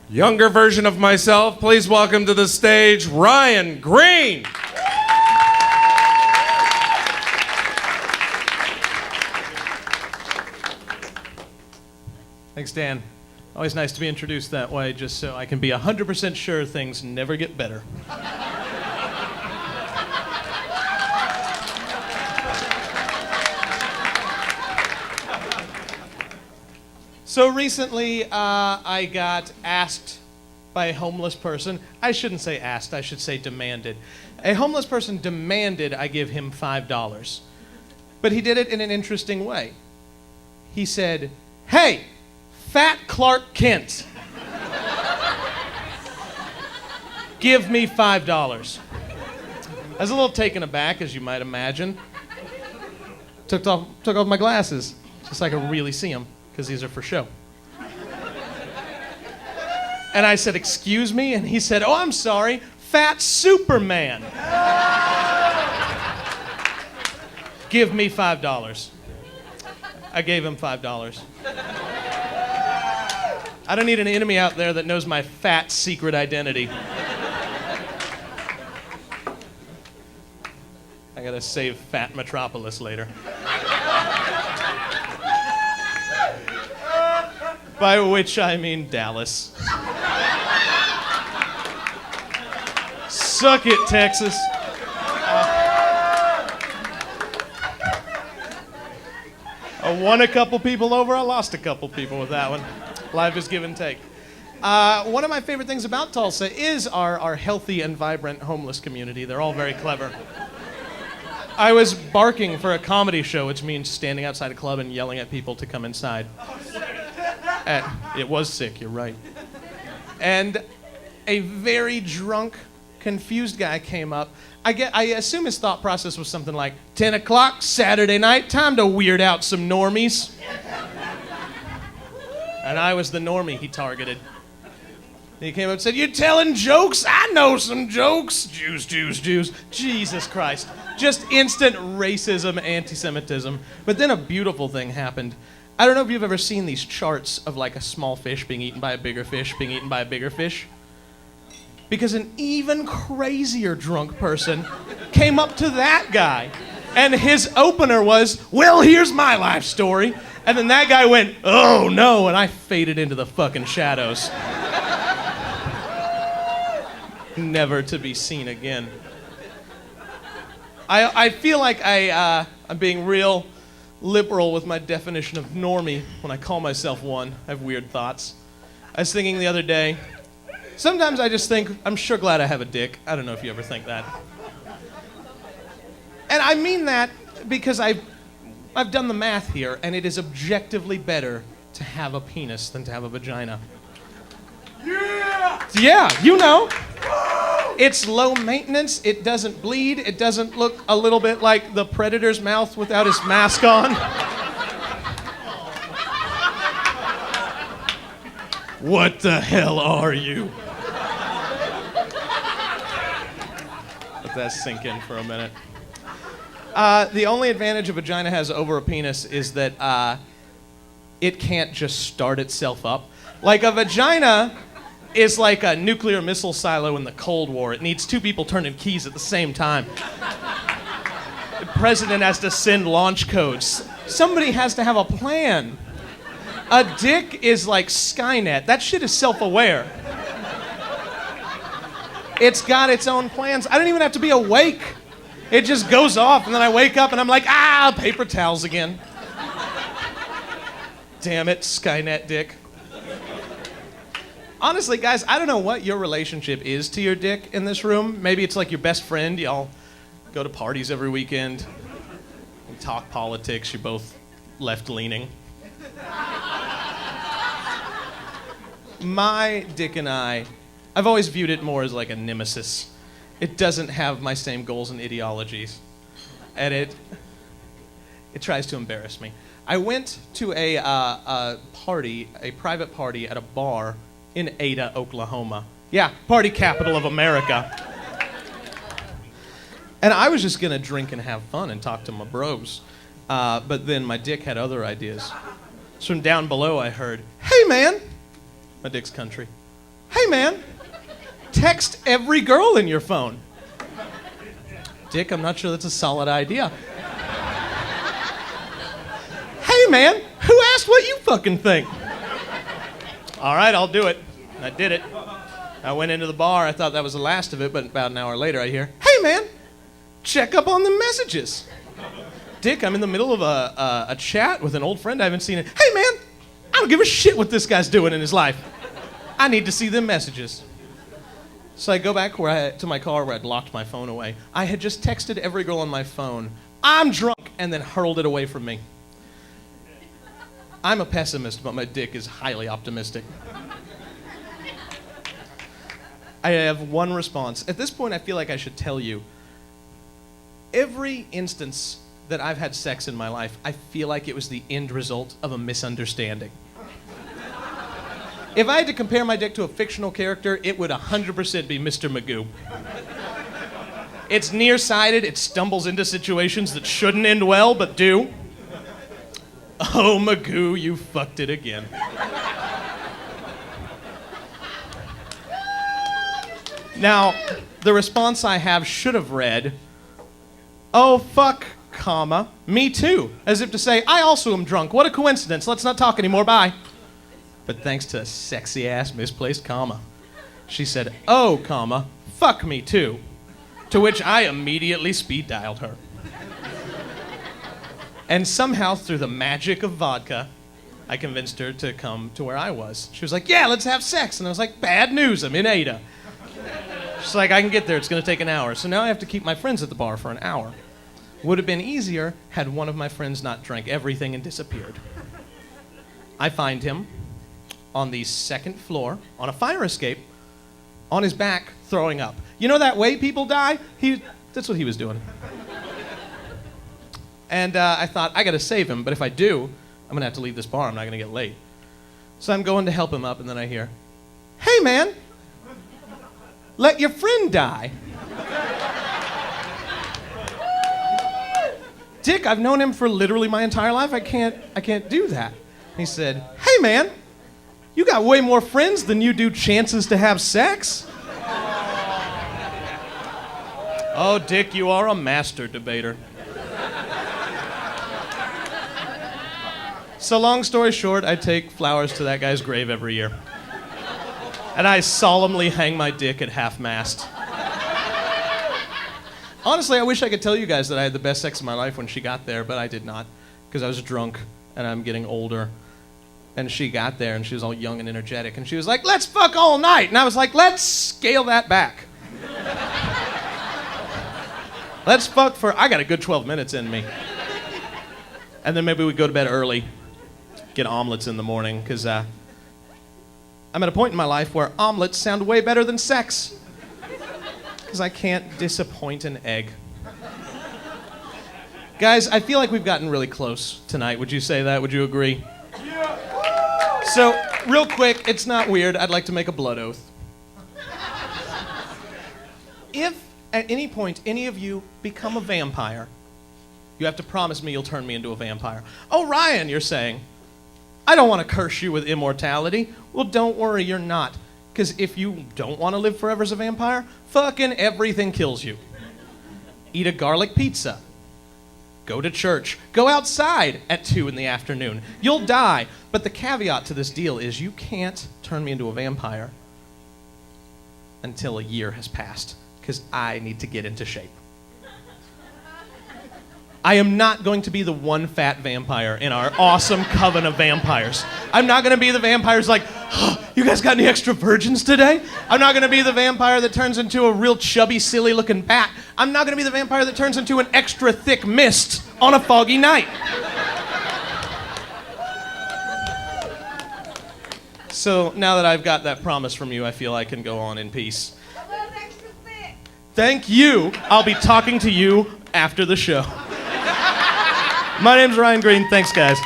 younger version of myself. Please welcome to the stage, Ryan Green. Thanks, Dan. Always nice to be introduced that way, just so I can be 100% sure things never get better. So recently, I got asked by a homeless person. I shouldn't say asked, I should say demanded. A homeless person demanded I give him $5. But he did it in an interesting way. He said, "Hey, Fat Clark Kent, give me $5. I was a little taken aback, as you might imagine. Took off my glasses, just so I could really see them, because these are for show. And I said, "Excuse me?" And he said, "Oh, I'm sorry, Fat Superman. Give me $5. I gave him $5. I don't need an enemy out there that knows my fat secret identity. I gotta save Fat Metropolis later. By which I mean Dallas. Suck it, Texas. I won a couple people over, I lost a couple people with that one. Life is give and take. One of my favorite things about Tulsa is our healthy and vibrant homeless community. They're all very clever. I was barking for a comedy show, which means standing outside a club and yelling at people to come inside. It was sick, you're right. And a very drunk, confused guy came up. I assume his thought process was something like, 10 o'clock, Saturday night, time to weird out some normies. And I was the normie he targeted. He came up and said, "You telling jokes? I know some jokes. Jews, Jews, Jews." Jesus Christ. Just instant racism, anti-Semitism. But then a beautiful thing happened. I don't know if you've ever seen these charts of like a small fish being eaten by a bigger fish, being eaten by a bigger fish. Because an even crazier drunk person came up to that guy. And his opener was, "Well, here's my life story." And then that guy went, "Oh no," and I faded into the fucking shadows. Never to be seen again. I feel like I'm being real liberal with my definition of normie when I call myself one. I have weird thoughts. I was thinking the other day, sometimes I just think, I'm sure glad I have a dick. I don't know if you ever think that. And I mean that because I've done the math here, and it is objectively better to have a penis than to have a vagina. Yeah, you know. It's low maintenance, it doesn't bleed, it doesn't look a little bit like the Predator's mouth without his mask on. What the hell are you? Let that sink in for a minute. The only advantage a vagina has over a penis is that it can't just start itself up. Like a vagina is like a nuclear missile silo in the Cold War. It needs two people turning keys at the same time. The president has to send launch codes. Somebody has to have a plan. A dick is like Skynet. That shit is self-aware. It's got its own plans. I don't even have to be awake. It just goes off, and then I wake up and I'm like, paper towels again. Damn it, Skynet dick. Honestly, guys, I don't know what your relationship is to your dick in this room. Maybe it's like your best friend. Y'all go to parties every weekend. You talk politics. You're both left-leaning. My dick and I've always viewed it more as like a nemesis. It doesn't have my same goals and ideologies. And it tries to embarrass me. I went to a private party at a bar in Ada, Oklahoma. Yeah, party capital of America. And I was just gonna drink and have fun and talk to my bros. But then my dick had other ideas. So from down below I heard, "Hey man," my dick's country, Hey man, text every girl in your phone. Dick, I'm not sure that's a solid idea. Hey man, who asked what you fucking think? All right, I'll do it. I did it. I went into the bar. I thought that was the last of it, but about an hour later I hear, hey man, check up on the messages. Dick, I'm in the middle of a chat with an old friend I haven't seen. Hey man, I don't give a shit what this guy's doing in his life. I need to see them messages. So I go back to my car where I'd locked my phone away. I had just texted every girl on my phone, I'm drunk, and then hurled it away from me. I'm a pessimist, but my dick is highly optimistic. I have one response. At this point, I feel like I should tell you, every instance that I've had sex in my life, I feel like it was the end result of a misunderstanding. If I had to compare my dick to a fictional character, it would 100% be Mr. Magoo. It's nearsighted, it stumbles into situations that shouldn't end well, but do. Oh, Magoo, you fucked it again. Now, the response I have should have read, oh, fuck, comma, me too. As if to say, I also am drunk. What a coincidence. Let's not talk anymore. Bye. But thanks to a sexy-ass misplaced comma, she said, oh, comma, fuck me too. To which I immediately speed-dialed her. And somehow, through the magic of vodka, I convinced her to come to where I was. She was like, yeah, let's have sex. And I was like, bad news, I'm in Ada. She's like, I can get there, it's gonna take an hour. So now I have to keep my friends at the bar for an hour. Would have been easier had one of my friends not drank everything and disappeared. I find him on the second floor, on a fire escape, on his back, throwing up. You know that way people die? That's what he was doing. And I thought, I gotta save him, but if I do, I'm gonna have to leave this bar, I'm not gonna get late. So I'm going to help him up, and then I hear, hey man, let your friend die. Dick, I've known him for literally my entire life, I can't do that. He said, hey man, you got way more friends than you do chances to have sex. Oh, Dick, you are a master debater. So long story short, I take flowers to that guy's grave every year. And I solemnly hang my dick at half-mast. Honestly, I wish I could tell you guys that I had the best sex of my life when she got there, but I did not, because I was drunk and I'm getting older. And she got there and she was all young and energetic, and she was like, let's fuck all night. And I was like, let's scale that back. Let's fuck for, I got a good 12 minutes in me. And then maybe we go to bed early, get omelets in the morning, because I'm at a point in my life where omelets sound way better than sex. Because I can't disappoint an egg. Guys, I feel like we've gotten really close tonight. Would you say that? Would you agree? Yeah. So, real quick, it's not weird. I'd like to make a blood oath. If at any point any of you become a vampire, you have to promise me you'll turn me into a vampire. Oh, Ryan, you're saying, I don't want to curse you with immortality. Well, don't worry, you're not. Because if you don't want to live forever as a vampire, fucking everything kills you. Eat a garlic pizza. Go to church. Go outside at 2 in the afternoon. You'll die. But the caveat to this deal is you can't turn me into a vampire until a year has passed, because I need to get into shape. I am not going to be the one fat vampire in our awesome coven of vampires. I'm not going to be the vampire who's like, oh, you guys got any extra virgins today? I'm not going to be the vampire that turns into a real chubby, silly looking bat. I'm not going to be the vampire that turns into an extra thick mist on a foggy night. So now that I've got that promise from you, I feel I can go on in peace. Thank you. I'll be talking to you after the show. My name's Ryan Green. Thanks, guys.